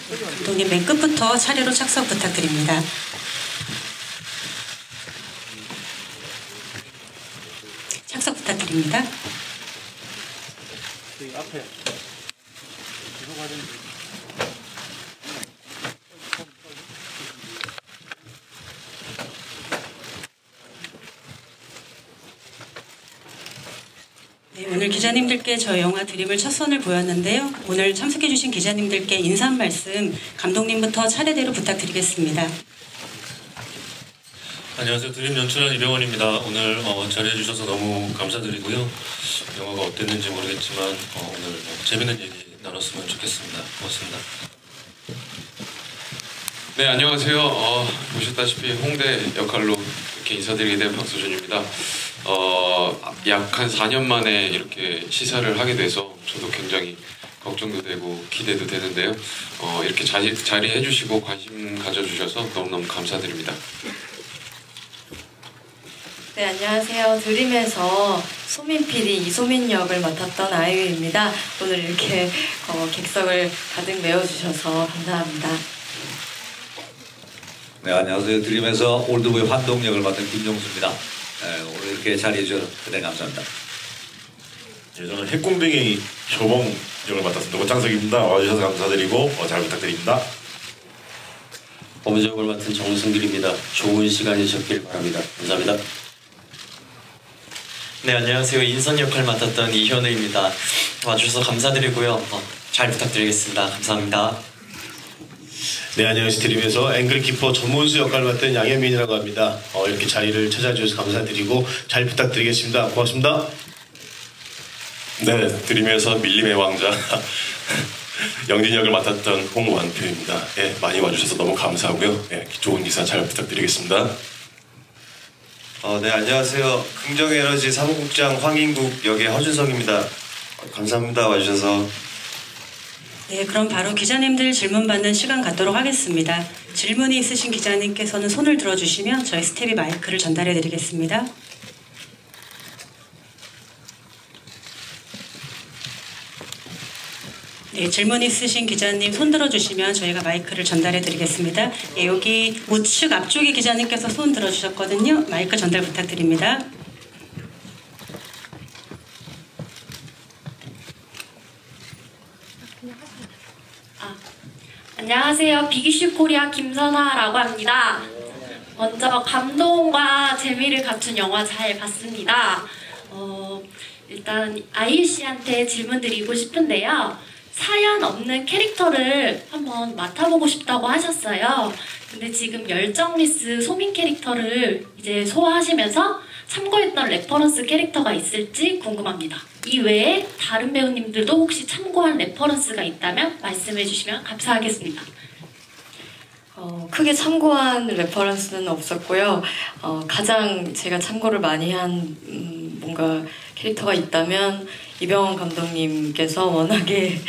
감독님 맨 끝부터 차례로 착석 부탁드립니다. 착석 부탁드립니다. 앞에 네, 오늘 기자님들께 저희 영화 드림을 첫 선을 보였는데요. 오늘 참석해주신 기자님들께 인사 한 말씀 감독님부터 차례대로 부탁드리겠습니다. 안녕하세요. 드림 연출한 이병헌입니다. 오늘 자리해주셔서 너무 감사드리고요. 영화가 어땠는지 모르겠지만 오늘 재밌는 얘기 나눴으면 좋겠습니다. 고맙습니다. 네, 안녕하세요. 보셨다시피 홍대 역할로 이렇게 인사드리게 된 박서준입니다. 약 한 4년 만에 이렇게 시사를 하게 돼서 저도 굉장히 걱정도 되고 기대도 되는데요. 이렇게 자리해 주시고 관심 가져주셔서 너무너무 감사드립니다. 네, 안녕하세요. 드림에서 소민 PD 이소민 역을 맡았던 아이유입니다. 오늘 이렇게 객석을 가득 메워주셔서 감사합니다. 네, 안녕하세요. 드림에서 올드보이 환동 역을 맡은 김종수입니다. 네, 오늘 이렇게 자리해 주셔서 대단히 감사합니다. 네, 저는 핵공병이 효봉 역을 맡았습니다. 고창석입니다. 와주셔서 감사드리고 잘 부탁드립니다. 범죄 역을 맡은 정승길입니다. 좋은 시간이셨길 바랍니다. 감사합니다. 네, 안녕하세요. 인선 역할 맡았던 이현우입니다. 와주셔서 감사드리고요. 잘 부탁드리겠습니다. 감사합니다. 네, 안녕하세요. 드림에서 앵글키퍼 전문수 역할을 맡은 양현민이라고 합니다. 이렇게 자리를 찾아주셔서 감사드리고 잘 부탁드리겠습니다. 고맙습니다. 네, 드림에서 밀림의 왕자 영진 역을 맡았던 홍완표입니다. 예, 많이 와주셔서 너무 감사하고요. 예, 좋은 기사 잘 부탁드리겠습니다. 네, 안녕하세요. 긍정에너지 사무국장 황인국 역의 허준석입니다. 감사합니다. 와주셔서. 네, 그럼 바로 기자님들 질문 받는 시간 갖도록 하겠습니다. 질문이 있으신 기자님께서는 손을 들어주시면 저희 스텝이 마이크를 전달해 드리겠습니다. 네, 질문 있으신 기자님 손 들어주시면 저희가 마이크를 전달해 드리겠습니다. 네, 여기 우측 앞쪽에 기자님께서 손 들어주셨거든요. 마이크 전달 부탁드립니다. 안녕하세요. 비기슈 코리아 김선아라고 합니다. 먼저 감동과 재미를 갖춘 영화 잘 봤습니다. 일단 아이유 씨한테 질문 드리고 싶은데요. 사연 없는 캐릭터를 한번 맡아보고 싶다고 하셨어요. 근데 지금 열정리스 소민 캐릭터를 이제 소화하시면서 참고했던 레퍼런스 캐릭터가 있을지 궁금합니다. 이 외에 다른 배우님들도 혹시 참고한 레퍼런스가 있다면 말씀해 주시면 감사하겠습니다. 크게 참고한 레퍼런스는 없었고요. 가장 제가 참고를 많이 한 뭔가 캐릭터가 있다면 이병헌 감독님께서 워낙에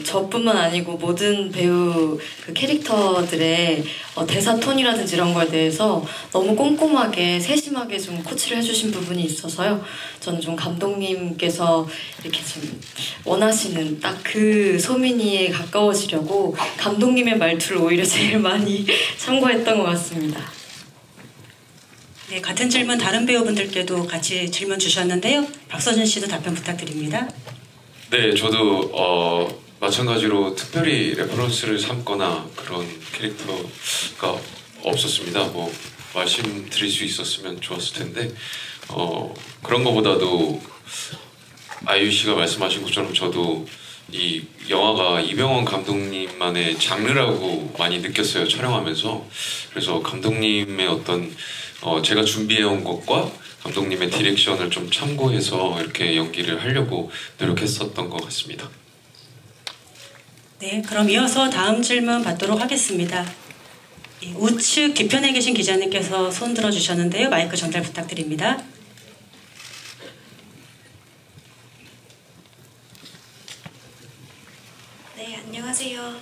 저뿐만 아니고 모든 배우 그 캐릭터들의 대사 톤이라든지 이런 거에 대해서 너무 꼼꼼하게 세심하게 좀 코치를 해주신 부분이 있어서요. 저는 좀 감독님께서 이렇게 좀 원하시는 딱 그 소민이에 가까워지려고 감독님의 말투를 오히려 제일 많이 참고했던 것 같습니다. 네, 같은 질문 다른 배우분들께도 같이 질문 주셨는데요. 박서준 씨도 답변 부탁드립니다. 네, 저도 마찬가지로 특별히 레퍼런스를 삼거나 그런 캐릭터가 없었습니다. 뭐 말씀드릴 수 있었으면 좋았을 텐데 그런 것보다도 아이유 씨가 말씀하신 것처럼 저도 이 영화가 이병헌 감독님만의 장르라고 많이 느꼈어요. 촬영하면서. 그래서 감독님의 어떤 제가 준비해온 것과 감독님의 디렉션을 좀 참고해서 이렇게 연기를 하려고 노력했었던 것 같습니다. 네, 그럼 이어서 다음 질문 받도록 하겠습니다. 우측 뒤편에 계신 기자님께서 손 들어주셨는데요. 마이크 전달 부탁드립니다. 네, 안녕하세요.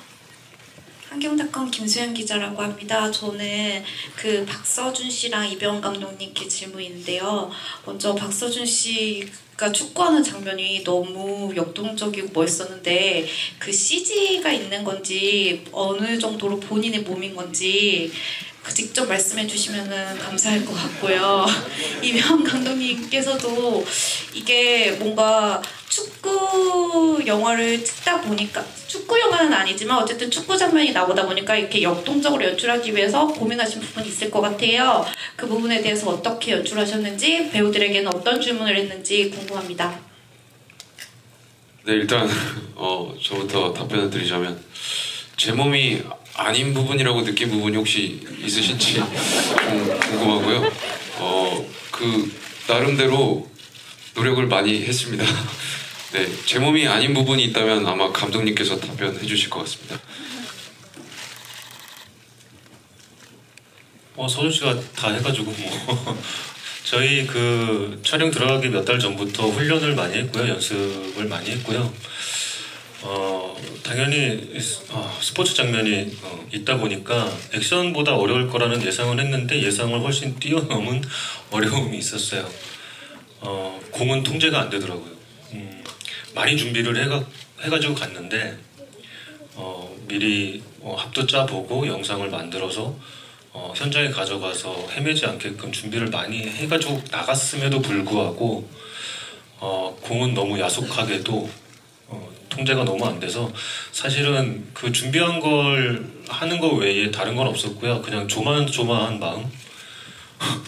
환경닷컴 김수현 기자라고 합니다. 저는 그 박서준 씨랑 이병헌 감독님께 질문이 있는데요. 먼저 박서준 씨가 축구하는 장면이 너무 역동적이고 멋있었는데 그 CG가 있는 건지 어느 정도로 본인의 몸인 건지 직접 말씀해 주시면 감사할 것 같고요. 이병헌 감독님께서도 이게 뭔가 축구 영화를 찍다 보니까 축구 영화는 아니지만 어쨌든 축구 장면이 나오다 보니까 이렇게 역동적으로 연출하기 위해서 고민하신 부분이 있을 것 같아요. 그 부분에 대해서 어떻게 연출하셨는지 배우들에게는 어떤 질문을 했는지 궁금합니다. 네, 일단 저부터 답변을 드리자면 제 몸이 아닌 부분이라고 느낀 부분이 혹시 있으신지 좀 궁금하고요. 그 나름대로 노력을 많이 했습니다. 네, 제 몸이 아닌 부분이 있다면 아마 감독님께서 답변해 주실 것 같습니다. 서준 씨가 다 해가지고 저희 그 촬영 들어가기 몇 달 전부터 훈련을 많이 했고요, 연습을 많이 했고요. 당연히 스포츠 장면이 있다 보니까 액션보다 어려울 거라는 예상을 했는데 예상을 훨씬 뛰어넘은 어려움이 있었어요. 공은 통제가 안 되더라고요. 많이 준비를 해가지고 갔는데 미리 합도 짜보고 영상을 만들어서 현장에 가져가서 헤매지 않게끔 준비를 많이 해가지고 나갔음에도 불구하고 공은 너무 야속하게도 통제가 너무 안 돼서 사실은 그 준비한 걸 하는 거 외에 다른 건 없었고요. 그냥 조마조마한 마음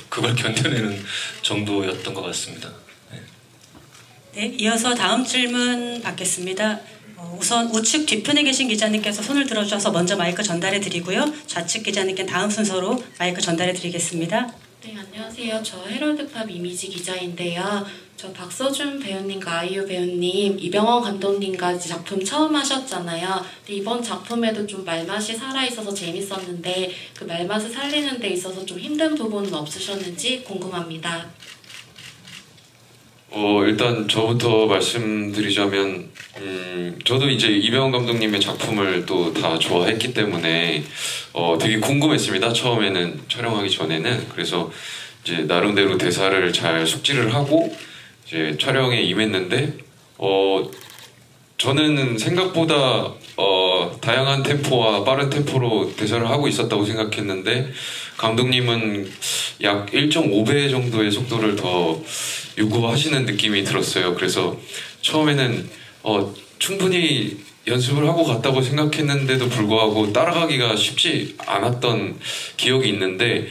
그걸 견뎌내는 정도였던 것 같습니다. 네, 이어서 다음 질문 받겠습니다. 우선 우측 뒤편에 계신 기자님께서 손을 들어주셔서 먼저 마이크 전달해 드리고요. 좌측 기자님께 다음 순서로 마이크 전달해 드리겠습니다. 네, 안녕하세요. 저 헤럴드팝 이미지 기자인데요. 저 박서준 배우님과 아이유 배우님, 이병헌 감독님과 작품 처음 하셨잖아요. 근데 이번 작품에도 좀 말맛이 살아있어서 재밌었는데 그 말맛을 살리는 데 있어서 좀 힘든 부분은 없으셨는지 궁금합니다. 일단 저부터 말씀드리자면 저도 이제 이병헌 감독님의 작품을 또 다 좋아했기 때문에 되게 궁금했습니다. 처음에는 촬영하기 전에는. 그래서 이제 나름대로 대사를 잘 숙지를 하고 이제 촬영에 임했는데 저는 생각보다 다양한 템포와 빠른 템포로 대사를 하고 있었다고 생각했는데 감독님은 약 1.5배 정도의 속도를 더 요구하시는 느낌이 들었어요. 그래서 처음에는 충분히 연습을 하고 갔다고 생각했는데도 불구하고 따라가기가 쉽지 않았던 기억이 있는데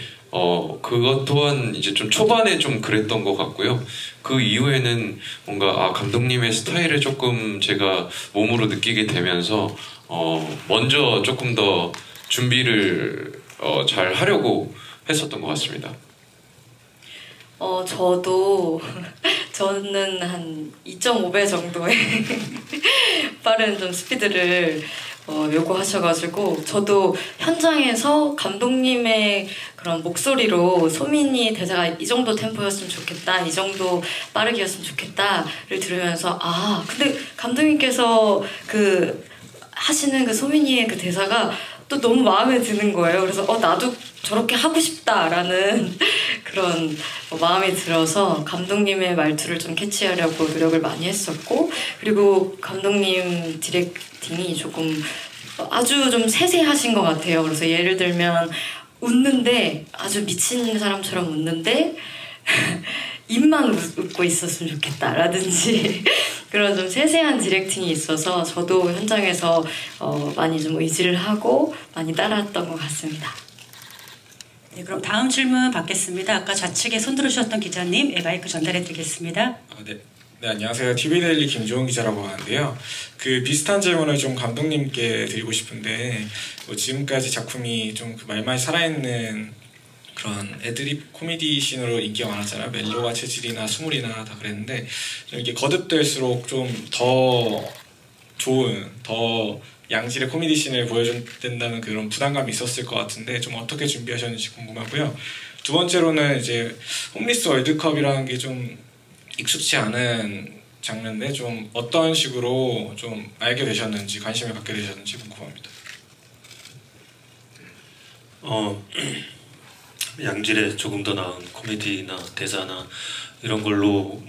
그것 또한 이제 좀 초반에 좀 그랬던 것 같고요. 그 이후에는 뭔가 감독님의 스타일을 조금 제가 몸으로 느끼게 되면서 먼저 조금 더 준비를 잘 하려고 했었던 것 같습니다. 저는 한 2.5배 정도의 빠른 좀 스피드를 요구하셔가지고 저도 현장에서 감독님의 그런 목소리로 소민이 대사가 이 정도 템포였으면 좋겠다, 이 정도 빠르게였으면 좋겠다를 들으면서 근데 감독님께서 그 하시는 그 소민이의 그 대사가 또 너무 마음에 드는 거예요. 그래서 나도 저렇게 하고 싶다라는 그런 마음이 들어서 감독님의 말투를 좀 캐치하려고 노력을 많이 했었고, 그리고 감독님 디렉팅이 조금 아주 좀 세세하신 것 같아요. 그래서 예를 들면 웃는데 아주 미친 사람처럼 웃는데 입만 웃고 있었으면 좋겠다라든지 그런 좀 세세한 디렉팅이 있어서 저도 현장에서 많이 좀 의지를 하고 많이 따라했던 것 같습니다. 네, 그럼 다음 질문 받겠습니다. 아까 좌측에 손 들어주셨던 기자님, 마이크 전달해 드리겠습니다. 네, 안녕하세요. TV데일리 김주원 기자라고 하는데요. 그 비슷한 질문을 좀 감독님께 드리고 싶은데 지금까지 작품이 좀 그 말맛이 살아있는 그런 애드립 코미디 씬으로 인기가 많았잖아요. 멜로와 체질이나 스물이나 다 그랬는데 좀 이렇게 거듭될수록 좀 더 좋은, 더 양질의 코미디 씬을 보여준다는 그런 부담감이 있었을 것 같은데 좀 어떻게 준비하셨는지 궁금하고요. 두 번째로는 이제 홈리스 월드컵이라는 게 좀 익숙치 않은 장르인데 좀 어떤 식으로 좀 알게 되셨는지, 관심을 갖게 되셨는지 궁금합니다. 양질의 조금 더 나은 코미디나 대사나 이런 걸로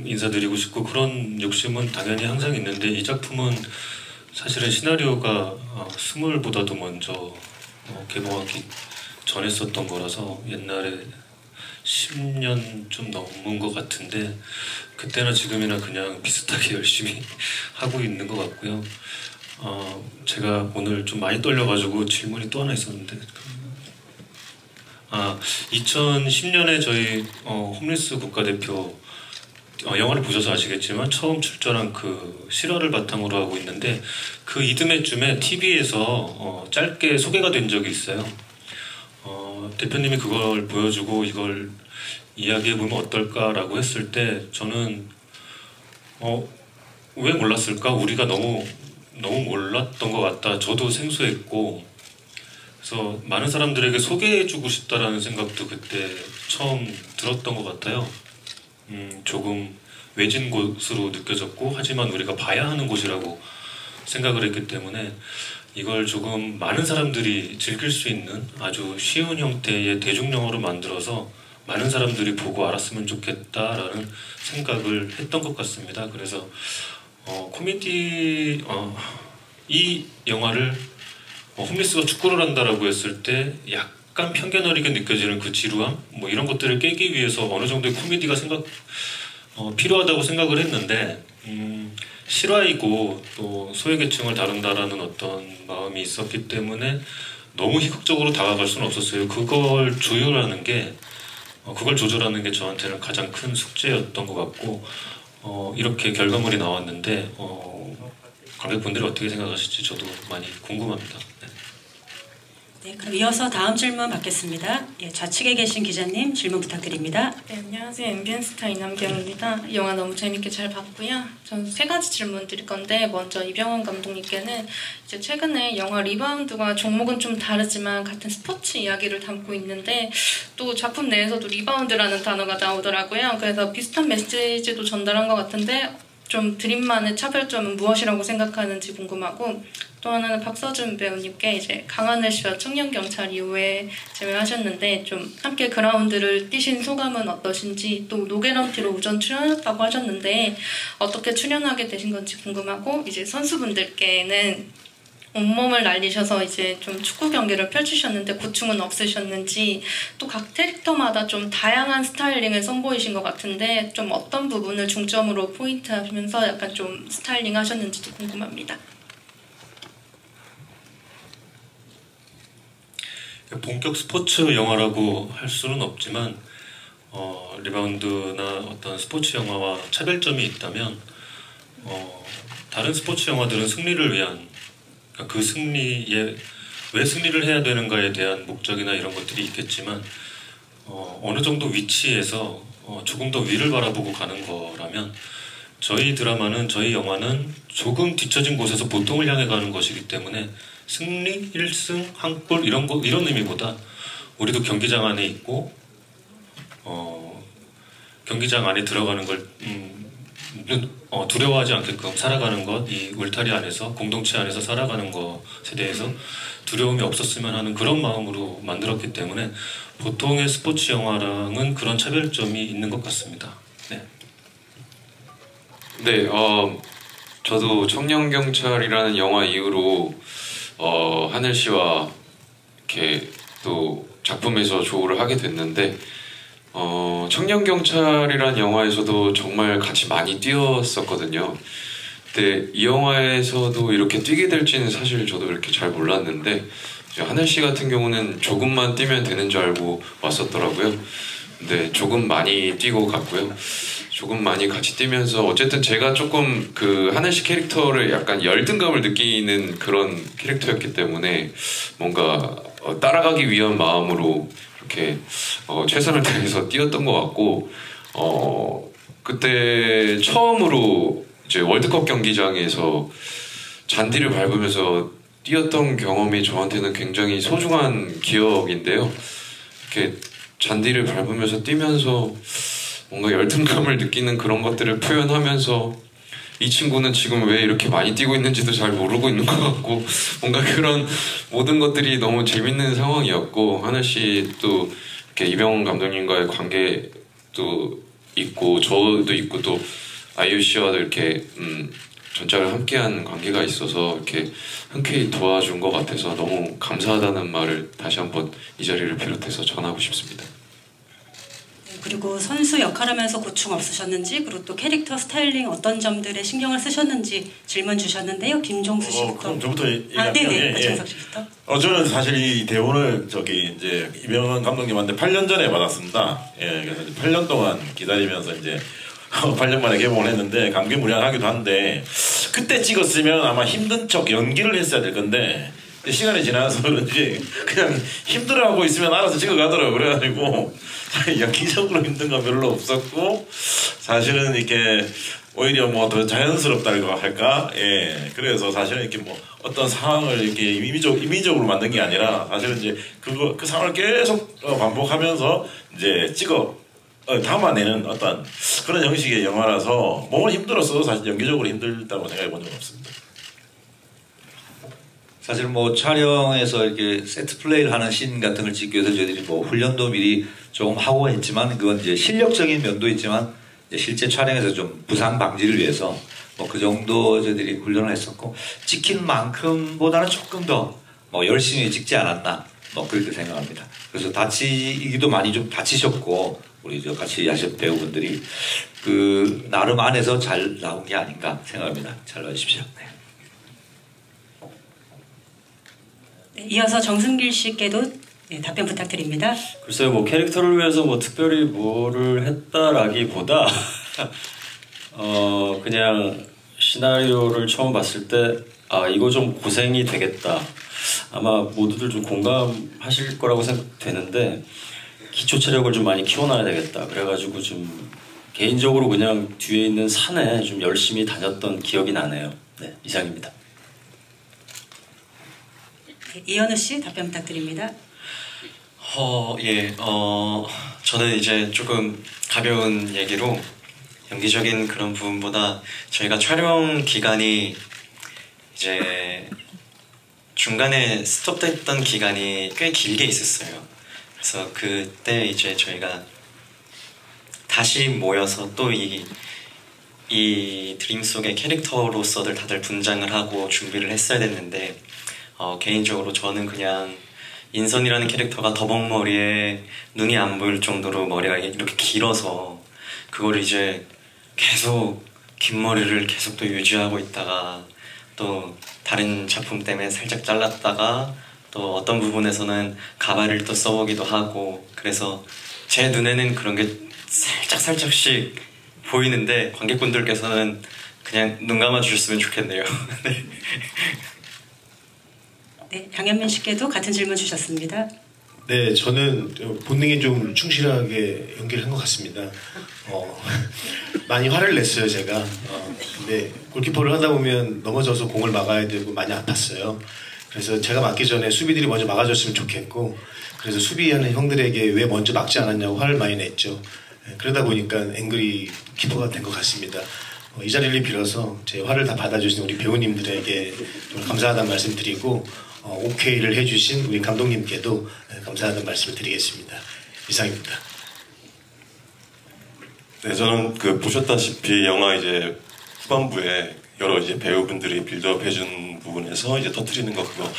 인사드리고 싶고 그런 욕심은 당연히 항상 있는데 이 작품은 사실은 시나리오가 스물보다도 먼저 개봉하기 전에 썼던 거라서 옛날에 10년 좀 넘은 것 같은데 그때나 지금이나 그냥 비슷하게 열심히 하고 있는 것 같고요. 제가 오늘 좀 많이 떨려가지고 질문이 또 하나 있었는데 2010년에 저희 홈리스 국가대표 영화를 보셔서 아시겠지만 처음 출전한 그 실화를 바탕으로 하고 있는데 그 이듬해쯤에 TV에서 짧게 소개가 된 적이 있어요. 대표님이 그걸 보여주고 이걸 이야기해보면 어떨까라고 했을 때 저는 왜 몰랐을까? 우리가 너무 몰랐던 것 같다. 저도 생소했고 그래서 많은 사람들에게 소개해주고 싶다라는 생각도 그때 처음 들었던 것 같아요. 조금 외진 곳으로 느껴졌고 하지만 우리가 봐야 하는 곳이라고 생각을 했기 때문에 이걸 조금 많은 사람들이 즐길 수 있는 아주 쉬운 형태의 대중영화로 만들어서 많은 사람들이 보고 알았으면 좋겠다라는 생각을 했던 것 같습니다. 그래서 코미디 이 영화를 홈리스가 축구를 한다라고 했을 때 약간 편견 어리게 느껴지는 그 지루함 뭐 이런 것들을 깨기 위해서 어느 정도의 코미디가 필요하다고 생각을 했는데 실화이고 또 소외계층을 다룬다라는 어떤 마음이 있었기 때문에 너무 희극적으로 다가갈 수는 없었어요. 그걸 조절하는 게 저한테는 가장 큰 숙제였던 것 같고 이렇게 결과물이 나왔는데 관객분들이 어떻게 생각하실지 저도 많이 궁금합니다. 네, 그럼 이어서 다음 질문 받겠습니다. 예, 좌측에 계신 기자님 질문 부탁드립니다. 네, 안녕하세요. MBN 스타 이남경입니다. 이 영화 너무 재밌게 잘 봤고요. 전 세 가지 질문 드릴 건데 먼저 이병헌 감독님께는 이제 최근에 영화 리바운드가 종목은 좀 다르지만 같은 스포츠 이야기를 담고 있는데 또 작품 내에서도 리바운드라는 단어가 나오더라고요. 그래서 비슷한 메시지도 전달한 것 같은데 좀 드림만의 차별점은 무엇이라고 생각하는지 궁금하고 또 하나는 박서준 배우님께 이제 강하늘 씨와 청년경찰 이후에 재회하셨는데 좀 함께 그라운드를 뛰신 소감은 어떠신지 또 노게런티로 우전 출연했다고 하셨는데 어떻게 출연하게 되신 건지 궁금하고 이제 선수분들께는 온몸을 날리셔서 이제 좀 축구 경기를 펼치셨는데 고충은 없으셨는지 또 각 캐릭터마다 좀 다양한 스타일링을 선보이신 것 같은데 좀 어떤 부분을 중점으로 포인트 하시면서 약간 좀 스타일링 하셨는지도 궁금합니다. 본격 스포츠 영화라고 할 수는 없지만 리바운드나 어떤 스포츠 영화와 차별점이 있다면 다른 스포츠 영화들은 승리를 위한 그 승리에 왜 승리를 해야 되는가에 대한 목적이나 이런 것들이 있겠지만 어느 정도 위치에서 조금 더 위를 바라보고 가는 거라면 저희 드라마는 저희 영화는 조금 뒤처진 곳에서 보통을 향해 가는 것이기 때문에 승리, 1승, 한 골 이런 의미보다 우리도 경기장 안에 있고 경기장 안에 들어가는 걸 두려워하지 않게끔 살아가는 것, 이 울타리 안에서 공동체 안에서 살아가는 것에 대해서 두려움이 없었으면 하는 그런 마음으로 만들었기 때문에 보통의 스포츠 영화랑은 그런 차별점이 있는 것 같습니다. 네, 저도 청년경찰이라는 영화 이후로 하늘 씨와 이렇게 또 작품에서 조우를 하게 됐는데 청년경찰이라는 영화에서도 정말 같이 많이 뛰었었거든요. 근데 이 영화에서도 이렇게 뛰게 될지는 사실 저도 이렇게 잘 몰랐는데 하늘 씨 같은 경우는 조금만 뛰면 되는 줄 알고 왔었더라고요. 근데 조금 많이 뛰고 갔고요. 조금 많이 같이 뛰면서 어쨌든 제가 조금 그 하늘 씨 캐릭터를 약간 열등감을 느끼는 그런 캐릭터였기 때문에 뭔가 따라가기 위한 마음으로 이렇게 최선을 다해서 뛰었던 것 같고 그때 처음으로 이제 월드컵 경기장에서 잔디를 밟으면서 뛰었던 경험이 저한테는 굉장히 소중한 기억인데요. 이렇게 잔디를 밟으면서 뛰면서 뭔가 열등감을 느끼는 그런 것들을 표현하면서 이 친구는 지금 왜 이렇게 많이 뛰고 있는지도 잘 모르고 있는 것 같고 뭔가 그런 모든 것들이 너무 재밌는 상황이었고 하늘씨도 이렇게 이병헌 감독님과의 관계도 있고 저도 있고 또 아이유 씨와도 이렇게 전작을 함께한 관계가 있어서 이렇게 흔쾌히 도와준 것 같아서 너무 감사하다는 말을 다시 한번 이 자리를 비롯해서 전하고 싶습니다. 그리고 선수 역할하면서 고충 없으셨는지, 그리고 또 캐릭터 스타일링 어떤 점들에 신경을 쓰셨는지 질문 주셨는데요. 김종수 씨부터. 그럼 저부터 얘기할게요. 네네. 정석 씨부터. 저는 사실 이 대본을 이제 이병헌 감독님한테 8년 전에 받았습니다. 그래서 8년 동안 기다리면서 이제 8년 만에 개봉을 했는데 감개무량하기도 한데 그때 찍었으면 아마 힘든 척 연기를 했어야 될 건데 시간이 지나서 그런지 그냥 힘들어하고 있으면 알아서 찍어가더라고요. 그래가지고 연기적으로 힘든 건 별로 없었고 사실은 이렇게 오히려 뭐 더 자연스럽다고 할까? 그래서 사실은 이렇게 뭐 어떤 상황을 이렇게 임의적으로 만든 게 아니라 사실은 이제 그 상황을 계속 반복하면서 이제 담아내는 어떤 그런 형식의 영화라서 몸은 힘들었어도 사실 연기적으로 힘들다고 생각해 본 적은 없습니다. 사실 뭐 촬영에서 이렇게 세트 플레이를 하는 씬 같은 걸 찍기 위해서 저희들이 뭐 훈련도 미리 조금 하고 했지만 그건 이제 실력적인 면도 있지만 이제 실제 촬영에서 좀 부상 방지를 위해서 뭐 그 정도 저희들이 훈련을 했었고 찍힌 만큼보다는 조금 더 뭐 열심히 찍지 않았나 뭐 그렇게 생각합니다. 그래서 다치기도 많이 좀 다치셨고 우리 저 같이 야식 배우분들이 그 나름 안에서 잘 나온 게 아닌가 생각합니다. 잘 봐주십시오. 네. 이어서 정승길 씨께도 답변 부탁드립니다. 글쎄요, 뭐 캐릭터를 위해서 뭐 특별히 뭐를 했다라기보다 그냥 시나리오를 처음 봤을 때 아 이거 좀 고생이 되겠다. 아마 모두들 좀 공감하실 거라고 생각되는데 기초 체력을 좀 많이 키워놔야 되겠다. 그래가지고 좀 개인적으로 그냥 뒤에 있는 산에 좀 열심히 다녔던 기억이 나네요. 네, 이상입니다. 이현우 씨 답변 부탁드립니다. 저는 이제 조금 가벼운 얘기로 연기적인 그런 부분보다 저희가 촬영 기간이 이제 중간에 스톱됐던 기간이 꽤 길게 있었어요. 그래서 그때 이제 저희가 다시 모여서 또 이 드림 속의 캐릭터로서들 다들 분장을 하고 준비를 했어야 됐는데 개인적으로 저는 그냥 인선이라는 캐릭터가 더벅머리에 눈이 안 보일 정도로 머리가 이렇게 길어서 그걸 이제 계속 긴 머리를 계속 또 유지하고 있다가 또 다른 작품 때문에 살짝 잘랐다가 또 어떤 부분에서는 가발을 또 써보기도 하고 그래서 제 눈에는 그런 게 살짝씩 보이는데 관객분들께서는 그냥 눈 감아 주셨으면 좋겠네요. 네. 네, 양현민 씨께도 같은 질문 주셨습니다. 네, 저는 본능에 좀 충실하게 연기를 한 것 같습니다. 많이 화를 냈어요, 제가. 근데 골키퍼를 하다 보면 넘어져서 공을 막아야 되고 많이 아팠어요. 그래서 제가 막기 전에 수비들이 먼저 막아줬으면 좋겠고 그래서 수비하는 형들에게 왜 먼저 막지 않았냐고 화를 많이 냈죠. 그러다 보니까 앵그리 키퍼가 된 것 같습니다. 이 자리를 빌어서 제 화를 다 받아주신 우리 배우님들에게 좀 감사하다는 말씀 드리고 오케이를 해주신 우리 감독님께도 감사하다는 말씀을 드리겠습니다. 이상입니다. 네, 저는 보셨다시피 영화 이제 후반부에 여러 이제 배우분들이 빌드업 해준 부분에서 이제 터트리는 거 그거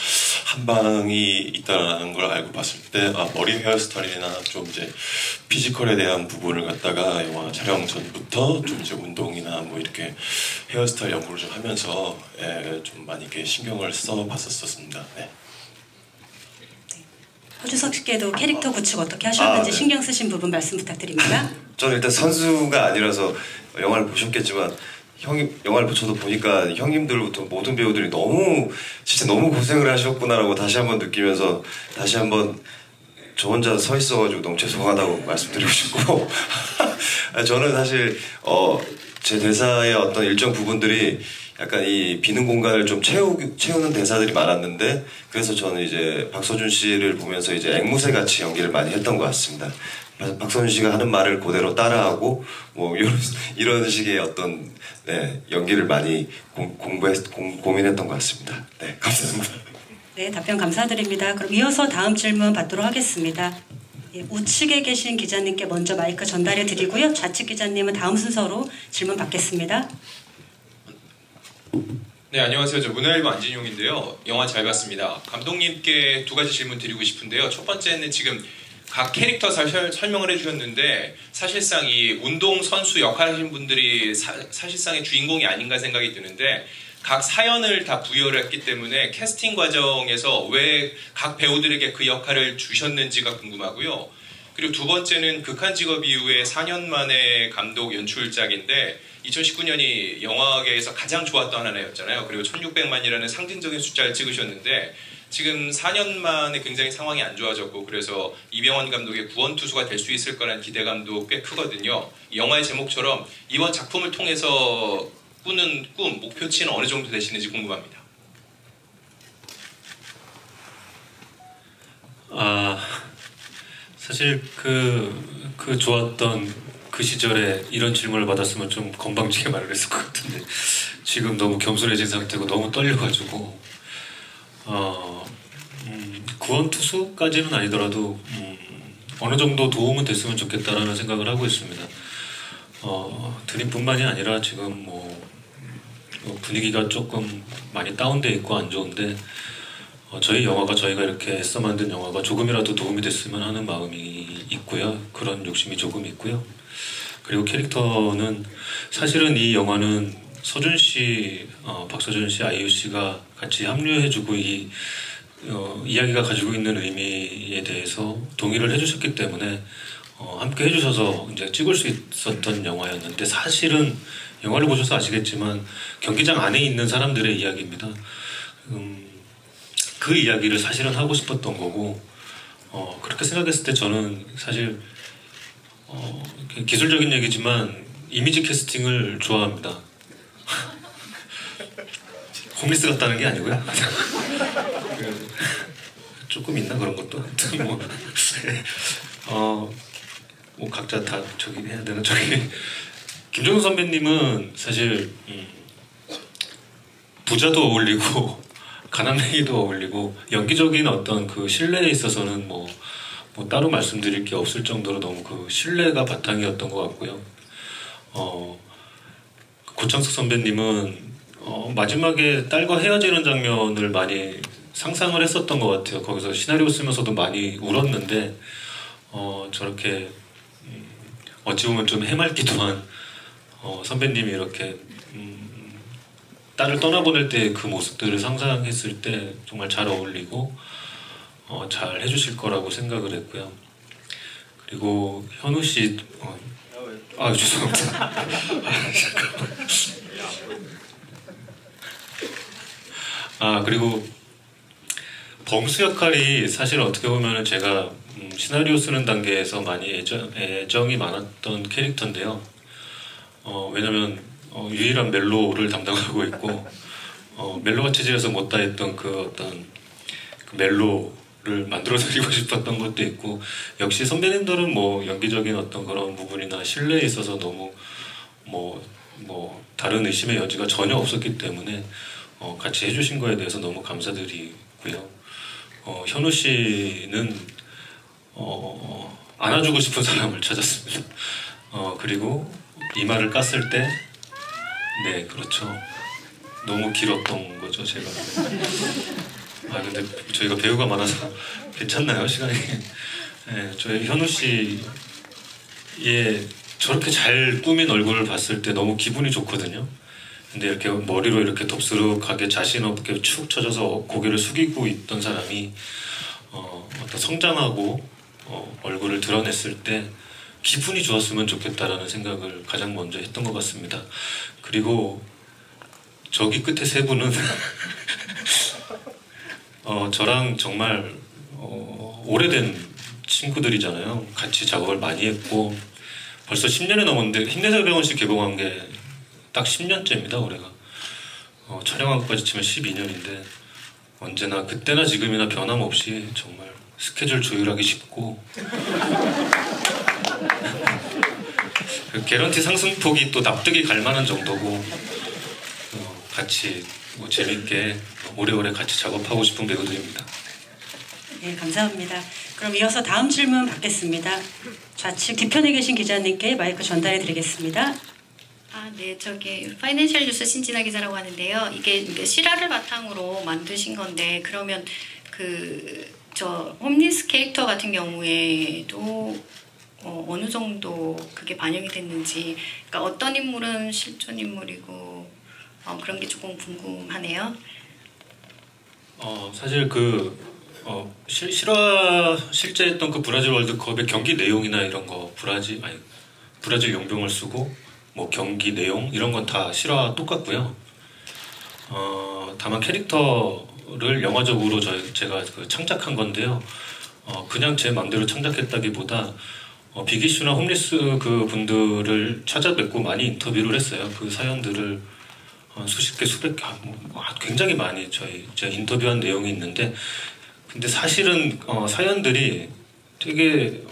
한 방이 있다라는 걸 알고 봤을 때 머리 헤어스타일이나 좀 이제 피지컬에 대한 부분을 갖다가 영화 촬영 전부터 좀 이제 운동이나 뭐 이렇게 헤어스타일 연구를 좀 하면서 좀 많이 이렇게 신경을 써봤었습니다. 네. 허주석 씨께도 캐릭터 구축 어떻게 하셨는지 네. 신경 쓰신 부분 말씀 부탁드립니다. 저는 일단 선수가 아니라서 영화를 보셨겠지만 영화를 저도 보니까 형님들부터 모든 배우들이 진짜 너무 고생을 하셨구나라고 다시 한번 느끼면서 다시 한번 저 혼자 서 있어가지고 너무 죄송하다고 말씀드리고 싶고 저는 사실 제 대사의 어떤 일정 부분들이 약간 이 비는 공간을 좀 채우는 대사들이 많았는데 그래서 저는 이제 박서준 씨를 보면서 이제 앵무새 같이 연기를 많이 했던 것 같습니다. 박서준 씨가 하는 말을 그대로 따라하고 뭐 이런 식의 어떤 네, 연기를 많이 고민했던 것 같습니다. 네, 감사합니다. 네, 답변 감사드립니다. 그럼 이어서 다음 질문 받도록 하겠습니다. 예, 우측에 계신 기자님께 먼저 마이크 전달해 드리고요. 좌측 기자님은 다음 순서로 질문 받겠습니다. 네, 안녕하세요. 저 문화일보 안진용인데요. 영화 잘 봤습니다. 감독님께 두 가지 질문 드리고 싶은데요. 첫 번째는 지금 각 캐릭터 설명을 해주셨는데 사실상 이 운동선수 역할 하신 분들이 사실상의 주인공이 아닌가 생각이 드는데 각 사연을 다 부여를 했기 때문에 캐스팅 과정에서 왜 각 배우들에게 그 역할을 주셨는지가 궁금하고요. 그리고 두 번째는 극한직업 이후에 4년 만에 감독 연출작인데 2019년이 영화계에서 가장 좋았던 한 해였잖아요. 그리고 1600만이라는 상징적인 숫자를 찍으셨는데 지금 4년 만에 굉장히 상황이 안 좋아졌고 그래서 이병헌 감독의 구원투수가 될 수 있을 거라는 기대감도 꽤 크거든요. 이 영화의 제목처럼 이번 작품을 통해서 꾸는 꿈, 목표치는 어느 정도 되시는지 궁금합니다. 사실 그 좋았던 그 시절에 이런 질문을 받았으면 좀 건방지게 말을 했을 것 같은데 지금 너무 겸손해진 상태고 너무 떨려가지고 구원투수까지는 아니더라도 어느 정도 도움은 됐으면 좋겠다라는 생각을 하고 있습니다. 드림뿐만이 아니라 지금 뭐 분위기가 조금 많이 다운돼 있고 안 좋은데 저희 영화가 저희가 이렇게 애써 만든 영화가 조금이라도 도움이 됐으면 하는 마음이 있고요. 그런 욕심이 조금 있고요. 그리고 캐릭터는 사실은 이 영화는 서준 씨, 박서준 씨, 아이유 씨가 같이 합류해주고 이 이야기가 가지고 있는 의미에 대해서 동의를 해주셨기 때문에 함께 해주셔서 이제 찍을 수 있었던 영화였는데 사실은 영화를 보셔서 아시겠지만 경기장 안에 있는 사람들의 이야기입니다. 그 이야기를 사실은 하고 싶었던 거고 그렇게 생각했을 때 저는 사실 기술적인 얘기지만 이미지 캐스팅을 좋아합니다. 홈리스 같다는 게 아니고요. 조금 있나 그런 것도. 뭐 각자 다 저기 해야 되는 저기 김정은 선배님은 사실 부자도 어울리고 가난뱅이도 어울리고 연기적인 어떤 그 신뢰에 있어서는 뭐 따로 말씀드릴 게 없을 정도로 너무 그 신뢰가 바탕이었던 것 같고요. 고창석 선배님은 마지막에 딸과 헤어지는 장면을 많이 상상을 했었던 것 같아요. 거기서 시나리오 쓰면서도 많이 울었는데 저렇게 어찌 보면 좀 해맑기도 한 선배님이 이렇게 딸을 떠나보낼 때 그 모습들을 상상했을 때 정말 잘 어울리고 잘 해주실 거라고 생각을 했고요. 그리고 현우 씨, 죄송합니다. 그리고 범수 역할이 사실 어떻게 보면 제가 시나리오 쓰는 단계에서 많이 애정이 많았던 캐릭터인데요. 왜냐면 유일한 멜로를 담당하고 있고 멜로가 체질에서 못다 했던 그 어떤 그 멜로를 만들어드리고 싶었던 것도 있고 역시 선배님들은 뭐 연기적인 어떤 그런 부분이나 신뢰에 있어서 너무 뭐 다른 의심의 여지가 전혀 없었기 때문에 같이 해주신 거에 대해서 너무 감사드리고요. 현우 씨는 안아주고 싶은 사람을 찾았습니다. 그리고 이마를 깠을 때 네, 그렇죠. 너무 길었던 거죠, 제가. 근데 저희가 배우가 많아서 괜찮나요, 시간이? 네, 저희 현우 씨의 저렇게 잘 꾸민 얼굴을 봤을 때 너무 기분이 좋거든요. 근데 이렇게 머리로 이렇게 덥수룩하게 자신 없게 축 처져서 고개를 숙이고 있던 사람이 어떤 성장하고 얼굴을 드러냈을 때 기분이 좋았으면 좋겠다라는 생각을 가장 먼저 했던 것 같습니다. 그리고 저기 끝에 세 분은 저랑 정말 오래된 친구들이잖아요. 같이 작업을 많이 했고 벌써 10년이 넘었는데 힘내자 병원씨 개봉한 게 딱 10년째입니다. 올해가 촬영한 것까지 치면 12년인데 언제나 그때나 지금이나 변함없이 정말 스케줄 조율하기 쉽고 그 개런티 상승폭이 또 납득이 갈 만한 정도고 같이 뭐 재밌게 오래오래 같이 작업하고 싶은 배우들입니다. 네, 감사합니다. 그럼 이어서 다음 질문 받겠습니다. 좌측 뒤편에 계신 기자님께 마이크 전달해 드리겠습니다. 네, 파이낸셜 뉴스 신진아 기자라고 하는데요. 이게 실화를 바탕으로 만드신 건데 그러면 홈리스 캐릭터 같은 경우에도 어느 정도 그게 반영이 됐는지, 그러니까 어떤 인물은 실존 인물이고 그런 게 조금 궁금하네요. 사실 실제 했던 그 브라질 월드컵의 경기 내용이나 이런 거 브라질 용병을 쓰고 뭐 경기 내용 이런 건 다 실화 똑같고요. 다만 캐릭터를 영화적으로 제가 창작한 건데요. 그냥 제 마음대로 창작했다기보다 비기슈나 홈리스 그 분들을 찾아뵙고 많이 인터뷰를 했어요. 그 사연들을 수십 개, 수백 개, 굉장히 많이 제가 인터뷰한 내용이 있는데, 근데 사실은 사연들이 되게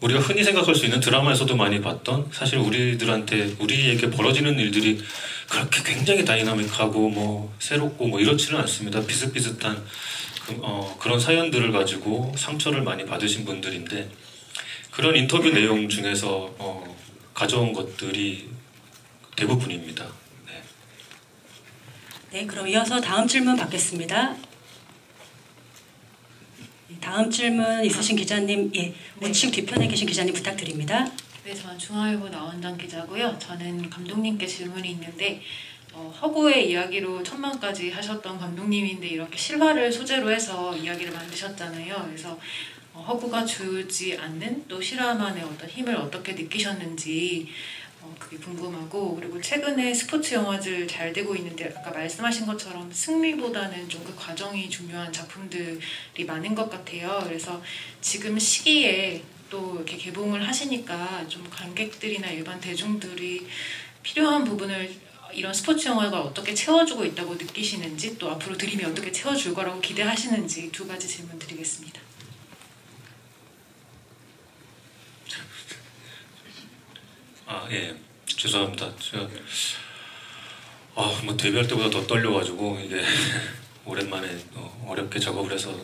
우리가 흔히 생각할 수 있는 드라마에서도 많이 봤던, 사실 우리에게 벌어지는 일들이 그렇게 굉장히 다이나믹하고 뭐 새롭고 뭐 이렇지는 않습니다. 비슷비슷한 그런 사연들을 가지고 상처를 많이 받으신 분들인데, 그런 인터뷰 내용 중에서 가져온 것들이 대부분입니다. 네, 그럼 이어서 다음 질문 받겠습니다. 다음 질문 있으신 기자님, 우측 뒤편에 계신 기자님 부탁드립니다. 네, 저는 중앙일보 나원장 기자고요. 저는 감독님께 질문이 있는데, 허구의 이야기로 천만까지 하셨던 감독님인데 이렇게 실화를 소재로 해서 이야기를 만드셨잖아요. 그래서 허구가 주지 않는 또 실화만의 어떤 힘을 어떻게 느끼셨는지 그게 궁금하고, 그리고 최근에 스포츠 영화들 잘 되고 있는데 아까 말씀하신 것처럼 승리보다는 좀 그 과정이 중요한 작품들이 많은 것 같아요. 그래서 지금 시기에 또 이렇게 개봉을 하시니까 좀 관객들이나 일반 대중들이 필요한 부분을 이런 스포츠 영화가 어떻게 채워주고 있다고 느끼시는지, 또 앞으로 드림이 어떻게 채워줄 거라고 기대하시는지 두 가지 질문 드리겠습니다. 예, 죄송합니다. 제가 데뷔할 때보다 더 떨려가지고 이게 오랜만에 어렵게 작업을 해서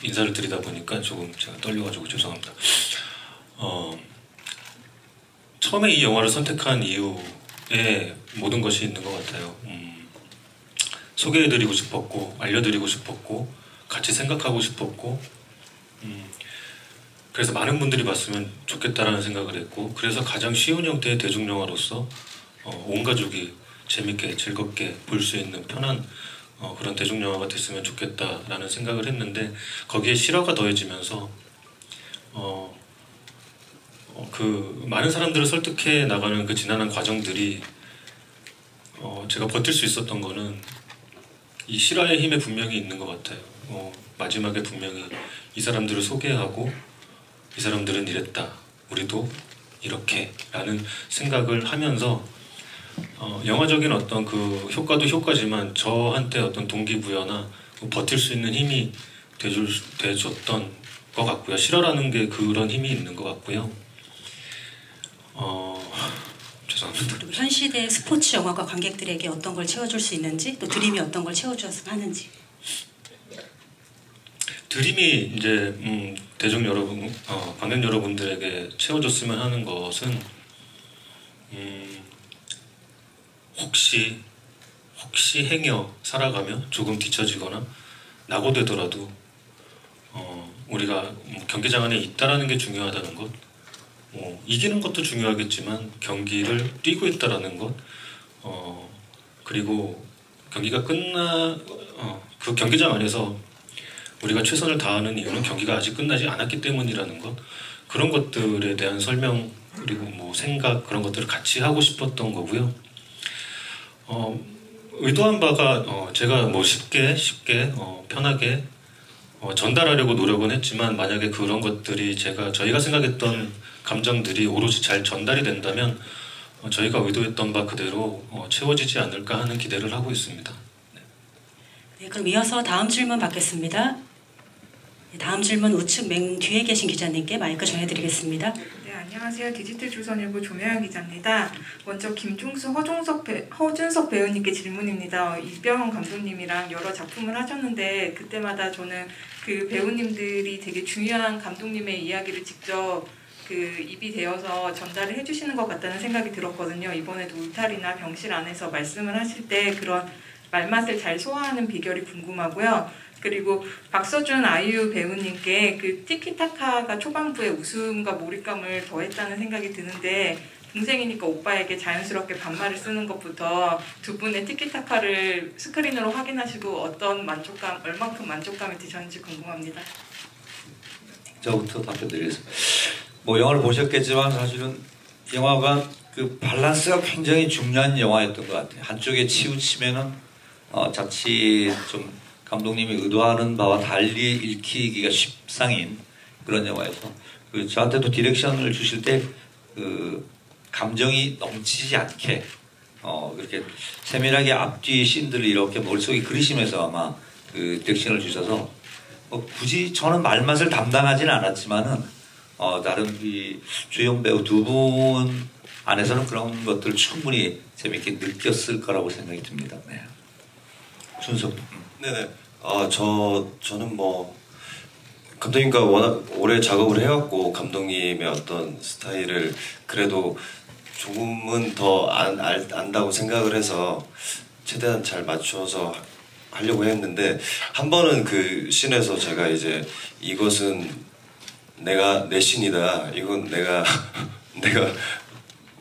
인사를 드리다 보니까 조금 제가 떨려가지고 죄송합니다. 처음에 이 영화를 선택한 이유에 모든 것이 있는 것 같아요. 소개해드리고 싶었고, 알려드리고 싶었고, 같이 생각하고 싶었고, 그래서 많은 분들이 봤으면 좋겠다라는 생각을 했고, 그래서 가장 쉬운 형태의 대중영화로서 온 가족이 재밌게 즐겁게 볼 수 있는 편한 그런 대중영화가 됐으면 좋겠다라는 생각을 했는데, 거기에 실화가 더해지면서 그 많은 사람들을 설득해 나가는 그 지난한 과정들이 제가 버틸 수 있었던 거는 이 실화의 힘에 분명히 있는 것 같아요. 마지막에 분명히 이 사람들을 소개하고, 이 사람들은 이랬다, 우리도 이렇게 라는 생각을 하면서 영화적인 어떤 그 효과도 효과지만 저한테 어떤 동기부여나 버틸 수 있는 힘이 돼줬던 것 같고요. 실화라는 게 그런 힘이 있는 것 같고요. 죄송합니다. 그리고 현 시대 스포츠 영화가 관객들에게 어떤 걸 채워줄 수 있는지, 또 드림이 어떤 걸 채워주었으면 하는지. 드림이 이제 대중 여러분, 관객 여러분들에게 채워줬으면 하는 것은 혹시 행여 살아가며 조금 뒤처지거나 낙오되더라도 우리가 경기장 안에 있다라는 게 중요하다는 것, 이기는 것도 중요하겠지만 경기를 뛰고 있다라는 것, 그리고 경기가 그 경기장 안에서 우리가 최선을 다하는 이유는 경기가 아직 끝나지 않았기 때문이라는 것, 그런 것들에 대한 설명, 그리고 생각, 그런 것들을 같이 하고 싶었던 거고요. 의도한 바가 제가 쉽게 편하게 전달하려고 노력은 했지만, 만약에 그런 것들이 저희가 생각했던 감정들이 오롯이 잘 전달이 된다면 저희가 의도했던 바 그대로 채워지지 않을까 하는 기대를 하고 있습니다. 네, 그럼 이어서 다음 질문 받겠습니다. 다음 질문 우측 맨 뒤에 계신 기자님께 마이크 전해드리겠습니다. 네, 안녕하세요. 디지털 조선일보 조명현 기자입니다. 먼저 김종수, 허준석 배우님께 질문입니다. 이병헌 감독님이랑 여러 작품을 하셨는데 그때마다 저는 그 배우님들이 되게 중요한 감독님의 이야기를 직접 그 입이 되어서 전달을 해주시는 것 같다는 생각이 들었거든요. 이번에도 울타리나 병실 안에서 말씀을 하실 때 그런 말맛을 잘 소화하는 비결이 궁금하고요. 그리고 박서준 아이유 배우님께 그 티키타카가 초반부에 웃음과 몰입감을 더했다는 생각이 드는데 동생이니까 오빠에게 자연스럽게 반말을 쓰는 것부터 두 분의 티키타카를 스크린으로 확인하시고 어떤 만족감, 얼만큼 만족감이 드셨는지 궁금합니다. 저부터 답변드리겠습니다. 뭐 영화를 보셨겠지만 사실은 영화가 그 밸런스가 굉장히 중요한 영화였던 것 같아요. 한쪽에 치우치면은 자칫 좀 감독님이 의도하는 바와 달리 읽히기가 쉽상인 그런 영화여서 그 저한테도 디렉션을 주실 때 그 감정이 넘치지 않게 그렇게 세밀하게 앞뒤 씬들을 이렇게 머릿속에 그리시면서 아마 그 디렉션을 주셔서 굳이 저는 말맛을 담당하지는 않았지만은 다른 이 주연 배우 두 분 안에서는 그런 것들을 충분히 재밌게 느꼈을 거라고 생각이 듭니다. 네. 순서. 네네. 저는 뭐 감독님과 워낙 오래 작업을 해왔고 감독님의 어떤 스타일을 그래도 조금은 더 안다고 생각을 해서 최대한 잘 맞춰서 하려고 했는데 한 번은 그 씬에서 제가 이제 이것은 내 씬이다. 이건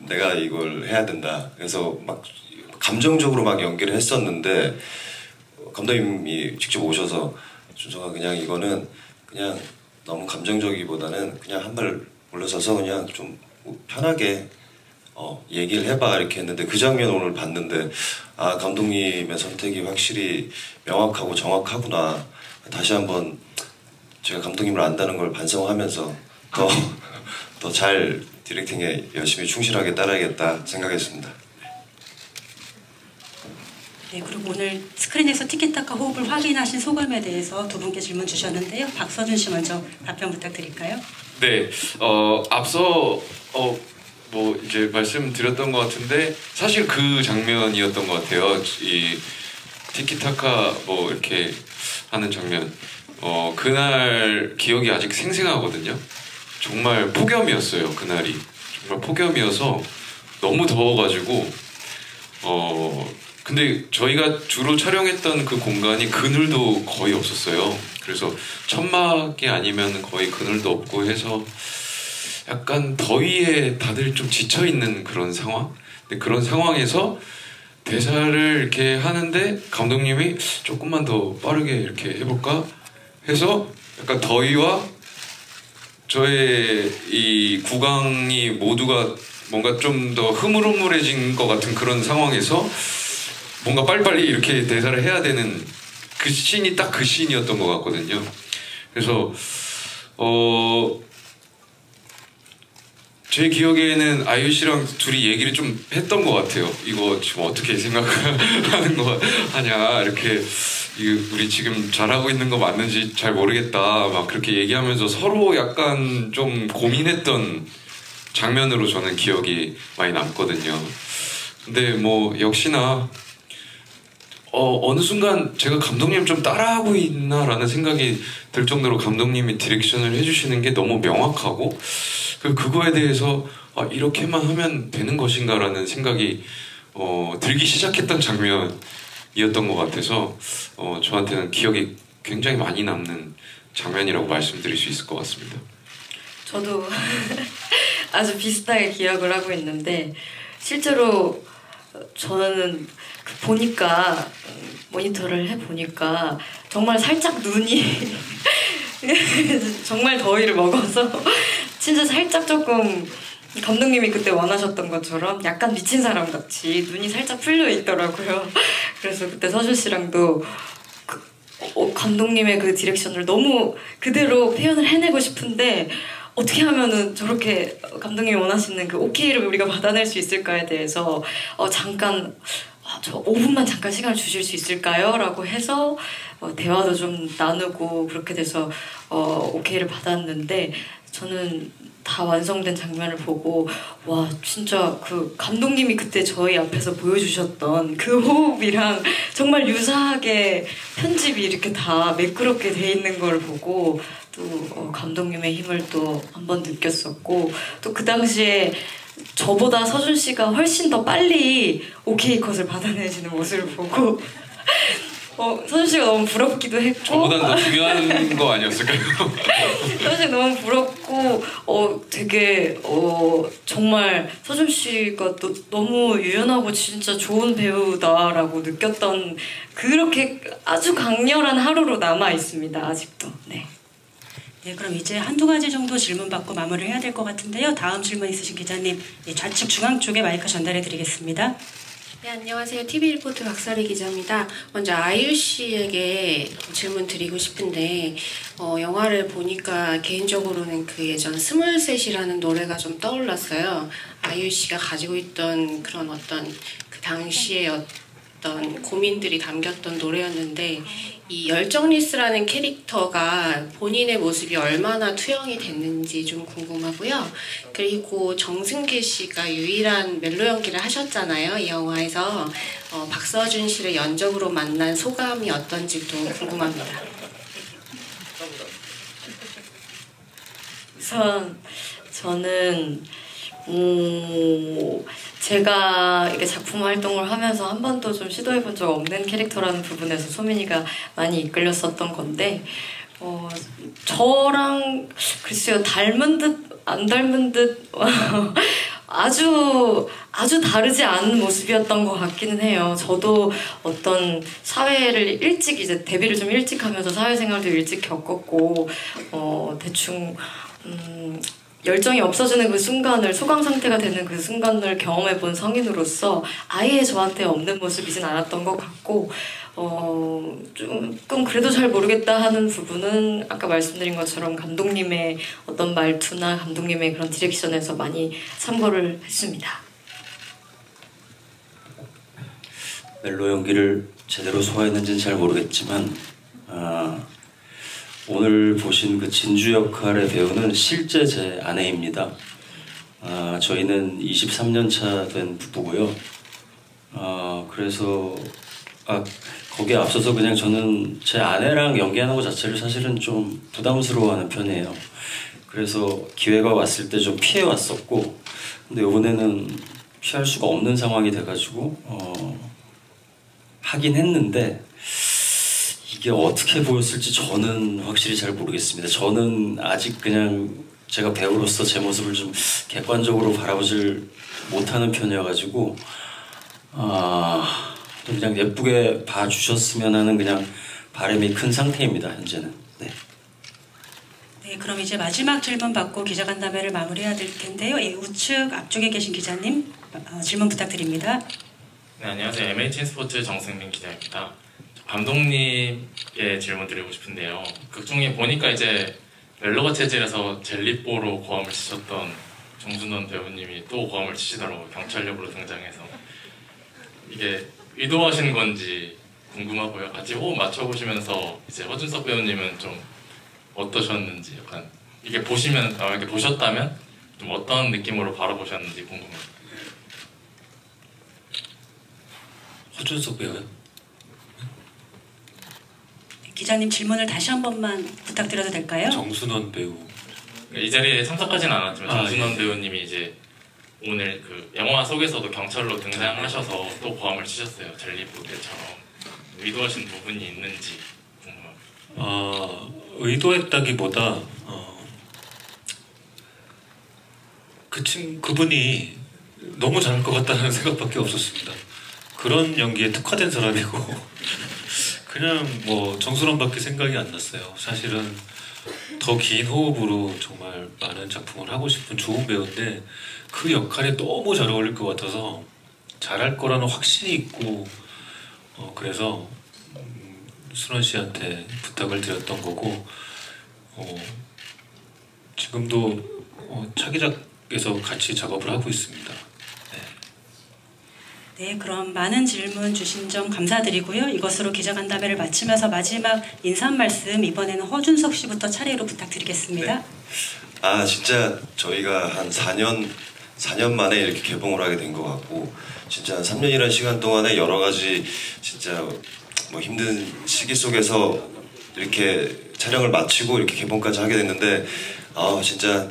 내가 이걸 해야 된다. 그래서 막 감정적으로 막 연기를 했었는데 감독님이 직접 오셔서 준서가 그냥 이거는 그냥 너무 감정적이기보다는 그냥 한 발 물러서서 그냥 좀 편하게 얘기를 해봐 이렇게 했는데 그 장면 오늘 봤는데 아 감독님의 선택이 확실히 명확하고 정확하구나. 다시 한번 제가 감독님을 안다는 걸 반성하면서 더 잘 디렉팅에 열심히 충실하게 따라야겠다 생각했습니다. 네, 그리고 오늘 스크린에서 티키타카 호흡을 확인하신 소감에 대해서 두 분께 질문 주셨는데요. 박서준 씨 먼저 답변 부탁드릴까요? 네, 앞서 뭐 이제 말씀드렸던 것 같은데 사실 그 장면이었던 것 같아요. 이 티키타카 뭐 이렇게 하는 장면. 그날 기억이 아직 생생하거든요. 정말 폭염이었어요. 그날이 정말 폭염이어서 너무 더워가지고 근데 저희가 주로 촬영했던 그 공간이 그늘도 거의 없었어요. 그래서 천막이 아니면 거의 그늘도 없고 해서 약간 더위에 다들 좀 지쳐있는 그런 상황? 근데 그런 상황에서 대사를 이렇게 하는데 감독님이 조금만 더 빠르게 이렇게 해볼까? 해서 약간 더위와 저의 이 구강이 모두가 뭔가 좀 더 흐물흐물해진 것 같은 그런 상황에서 뭔가 빨리빨리 이렇게 대사를 해야 되는 그 씬이 딱 그 씬이었던 것 같거든요. 그래서 제 기억에는 아이유 씨랑 둘이 얘기를 좀 했던 것 같아요. 이거 지금 어떻게 생각하는 거 하냐 이렇게 우리 지금 잘하고 있는 거 맞는지 잘 모르겠다 막 그렇게 얘기하면서 서로 약간 좀 고민했던 장면으로 저는 기억이 많이 남거든요. 근데 뭐 역시나 어느 순간 제가 감독님 좀 따라하고 있나라는 생각이 들 정도로 감독님이 디렉션을 해주시는 게 너무 명확하고 그거에 대해서 이렇게만 하면 되는 것인가라는 생각이 들기 시작했던 장면이었던 것 같아서 저한테는 기억이 굉장히 많이 남는 장면이라고 말씀드릴 수 있을 것 같습니다. 저도 아주 비슷하게 기억을 하고 있는데 실제로 저는 보니까 모니터를 해보니까 정말 살짝 눈이 정말 더위를 먹어서 진짜 살짝 조금 감독님이 그때 원하셨던 것처럼 약간 미친 사람 같이 눈이 살짝 풀려 있더라고요. 그래서 그때 서준 씨랑도 감독님의 그 디렉션을 너무 그대로 표현을 해내고 싶은데 어떻게 하면은 저렇게 감독님이 원하시는 그 오케이를 우리가 받아낼 수 있을까에 대해서 잠깐 저 5분만 잠깐 시간을 주실 수 있을까요? 라고 해서 대화도 좀 나누고 그렇게 돼서 오케이를 받았는데 저는 다 완성된 장면을 보고 와 진짜 그 감독님이 그때 저희 앞에서 보여주셨던 그 호흡이랑 정말 유사하게 편집이 이렇게 다 매끄럽게 돼 있는 걸 보고 또 감독님의 힘을 또 한 번 느꼈었고 또 그 당시에 저보다 서준 씨가 훨씬 더 빨리 오케이 컷을 받아내시는 모습을 보고 서준 씨가 너무 부럽기도 했고 저보다 더 중요한 거 아니었을까요? 서준 씨 너무 부럽고 되게 정말 서준 씨가 또 너무 유연하고 진짜 좋은 배우다라고 느꼈던 그렇게 아주 강렬한 하루로 남아 있습니다. 아직도. 네. 네, 그럼 이제 한두 가지 정도 질문 받고 마무리를 해야 될 것 같은데요. 다음 질문 있으신 기자님, 좌측 중앙 쪽에 마이크 전달해 드리겠습니다. 네, 안녕하세요. TV리포트 박사리 기자입니다. 먼저 아이유 씨에게 질문 드리고 싶은데 영화를 보니까 개인적으로는 그 예전 스물셋이라는 노래가 좀 떠올랐어요. 아이유 씨가 가지고 있던 그런 어떤 그 당시의 어떤 고민들이 담겼던 노래였는데 이 열정리스라는 캐릭터가 본인의 모습이 얼마나 투영이 됐는지 좀 궁금하고요. 그리고 정승계 씨가 유일한 멜로 연기를 하셨잖아요. 이 영화에서 박서준 씨를 연적으로 만난 소감이 어떤지도 궁금합니다. 우선 저는 제가 이렇게 작품 활동을 하면서 한 번도 좀 시도해본 적 없는 캐릭터라는 부분에서 소민이가 많이 이끌렸었던 건데 저랑 글쎄요 닮은 듯 안 닮은 듯 아주 다르지 않은 모습이었던 것 같기는 해요. 저도 어떤 사회를 일찍 이제 데뷔를 좀 일찍 하면서 사회생활도 일찍 겪었고 대충 열정이 없어지는 그 순간을 소강 상태가 되는 그 순간을 경험해본 성인으로서 아예 저한테 없는 모습이진 않았던 것 같고 조금 그래도 잘 모르겠다 하는 부분은 아까 말씀드린 것처럼 감독님의 어떤 말투나 감독님의 그런 디렉션에서 많이 참고를 했습니다. 멜로 연기를 제대로 소화했는지는 잘 모르겠지만 오늘 보신 그 진주 역할의 배우는 실제 제 아내입니다. 저희는 23년 차 된 부부고요. 그래서 거기에 앞서서 그냥 저는 제 아내랑 연기하는 것 자체를 사실은 좀 부담스러워하는 편이에요. 그래서 기회가 왔을 때 좀 피해왔었고 근데 이번에는 피할 수가 없는 상황이 돼가지고 하긴 했는데 이게 어떻게 보였을지 저는 확실히 잘 모르겠습니다. 저는 아직 그냥 제가 배우로서 제 모습을 좀 객관적으로 바라보질 못하는 편이어가지고 그냥 예쁘게 봐주셨으면 하는 그냥 바람이 큰 상태입니다. 현재는. 네. 네, 그럼 이제 마지막 질문 받고 기자간담회를 마무리해야 될 텐데요. 우측 앞쪽에 계신 기자님 질문 부탁드립니다. 네, 안녕하세요. MHN 스포츠 정승민 기자입니다. 감독님께 질문 드리고 싶은데요. 극 중에 보니까 이제 멜로가 체질에서 젤리뽀로 고함을 치셨던 정순원 배우님이 또 고함을 치시더라고요. 경찰 역으로 등장해서. 이게 의도하신 건지 궁금하고요. 같이 호흡 맞춰보시면서 이제 허준석 배우님은 좀 어떠셨는지 약간 이게 보시면 이렇게 보셨다면 좀 어떤 느낌으로 바라보셨는지 궁금해요. 허준석 배우요? 기자님 질문을 다시 한 번만 부탁드려도 될까요? 정순원 배우. 이 자리에 참석하지는 않았지만 정순원 배우님이 이제 오늘 그 영화 속에서도 경찰로 등장하셔서 또 고함을 치셨어요. 젤리뽀 때처럼. 의도하신 부분이 있는지 궁금합니다. 의도했다기보다 그분이 너무 잘할 것 같다는 생각밖에 없었습니다. 그런 연기에 특화된 사람이고 그냥 뭐 정순원밖에 생각이 안 났어요. 사실은 더 긴 호흡으로 정말 많은 작품을 하고 싶은 좋은 배우인데 그 역할에 너무 잘 어울릴 것 같아서 잘할 거라는 확신이 있고 그래서 순원 씨한테 부탁을 드렸던 거고 지금도 차기작에서 같이 작업을 하고 있습니다. 네, 그럼 많은 질문 주신 점 감사드리고요. 이것으로 기자간담회를 마치면서 마지막 인사 한 말씀 이번에는 허준석 씨부터 차례로 부탁드리겠습니다. 네. 진짜 저희가 한 4년 만에 이렇게 개봉을 하게 된 것 같고 진짜 한 3년이라는 시간 동안에 여러 가지 진짜 뭐 힘든 시기 속에서 이렇게 촬영을 마치고 이렇게 개봉까지 하게 됐는데 진짜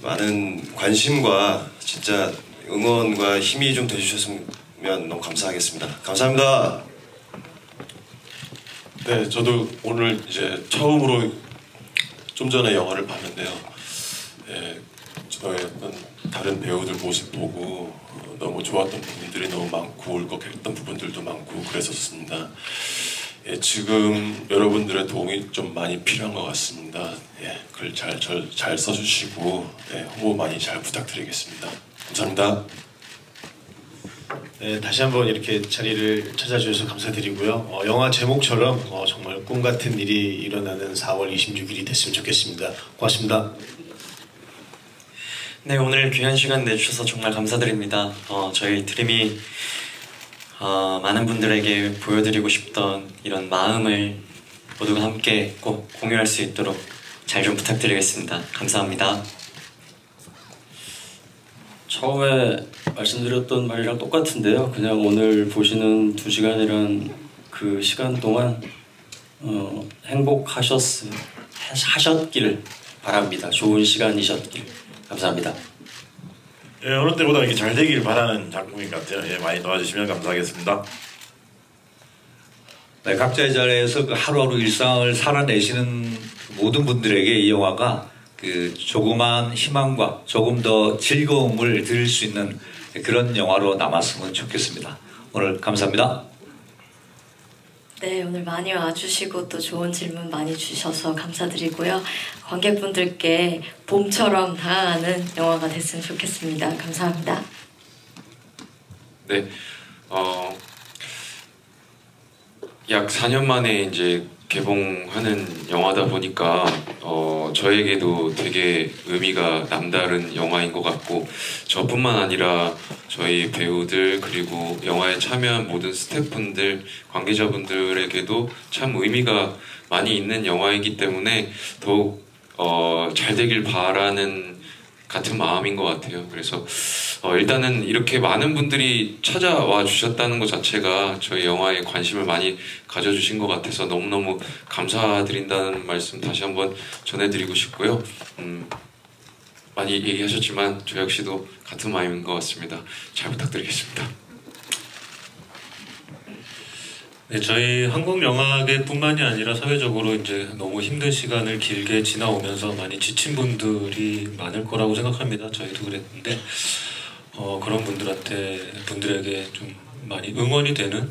많은 관심과 진짜 응원과 힘이 좀 돼주셨으면 너무 감사하겠습니다. 감사합니다. 네, 저도 오늘 이제 처음으로 좀 전에 영화를 봤는데요. 저의 어떤 다른 배우들 모습 보고 너무 좋았던 부분들이 너무 많고 울컥했던 부분들도 많고 그랬었습니다. 지금 여러분들의 도움이 좀 많이 필요한 것 같습니다. 글 잘 써주시고 홍보 많이 잘 부탁드리겠습니다. 감사합니다. 네, 다시 한번 이렇게 자리를 찾아주셔서 감사드리고요. 영화 제목처럼 정말 꿈 같은 일이 일어나는 4월 26일이 됐으면 좋겠습니다. 고맙습니다. 네, 오늘 귀한 시간 내주셔서 정말 감사드립니다. 저희 드림이 많은 분들에게 보여드리고 싶던 이런 마음을 모두가 함께 꼭 공유할 수 있도록 잘 좀 부탁드리겠습니다. 감사합니다. 처음에 말씀드렸던 말이랑 똑같은데요. 그냥 오늘 보시는 2시간이란 그 시간 동안 행복하셨길 바랍니다. 좋은 시간이셨길. 감사합니다. 어느 때보다 이렇게 잘 되길 바라는 작품인 것 같아요. 많이 도와주시면 감사하겠습니다. 네, 각자의 자리에서 그 하루하루 일상을 살아내시는 모든 분들에게 이 영화가 그 조그만 희망과 조금 더 즐거움을 드릴 수 있는 그런 영화로 남았으면 좋겠습니다. 오늘 감사합니다. 네, 오늘 많이 와주시고 또 좋은 질문 많이 주셔서 감사드리고요. 관객분들께 봄처럼 다가가는 영화가 됐으면 좋겠습니다. 감사합니다. 네, 약 4년 만에 이제 개봉하는 영화다 보니까 저에게도 되게 의미가 남다른 영화인 것 같고 저뿐만 아니라 저희 배우들 그리고 영화에 참여한 모든 스태프분들 관계자분들에게도 참 의미가 많이 있는 영화이기 때문에 더욱 잘 되길 바라는 같은 마음인 것 같아요. 그래서 일단은 이렇게 많은 분들이 찾아와 주셨다는 것 자체가 저희 영화에 관심을 많이 가져주신 것 같아서 너무너무 감사드린다는 말씀 다시 한번 전해드리고 싶고요. 많이 얘기하셨지만 저 역시도 같은 마음인 것 같습니다. 잘 부탁드리겠습니다. 네, 저희 한국 영화계뿐만이 아니라 사회적으로 이제 너무 힘든 시간을 길게 지나오면서 많이 지친 분들이 많을 거라고 생각합니다. 저희도 그랬는데 그런 분들에게 좀 많이 응원이 되는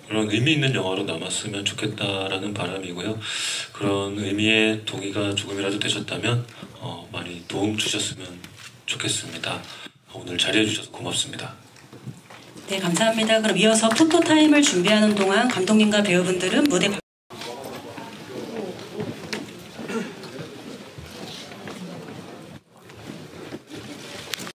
그런 의미 있는 영화로 남았으면 좋겠다라는 바람이고요. 그런 의미의 동의가 조금이라도 되셨다면 많이 도움 주셨으면 좋겠습니다. 오늘 자리해 주셔서 고맙습니다. 네, 감사합니다. 그럼 이어서 포토타임을 준비하는 동안 감독님과 배우분들은 무대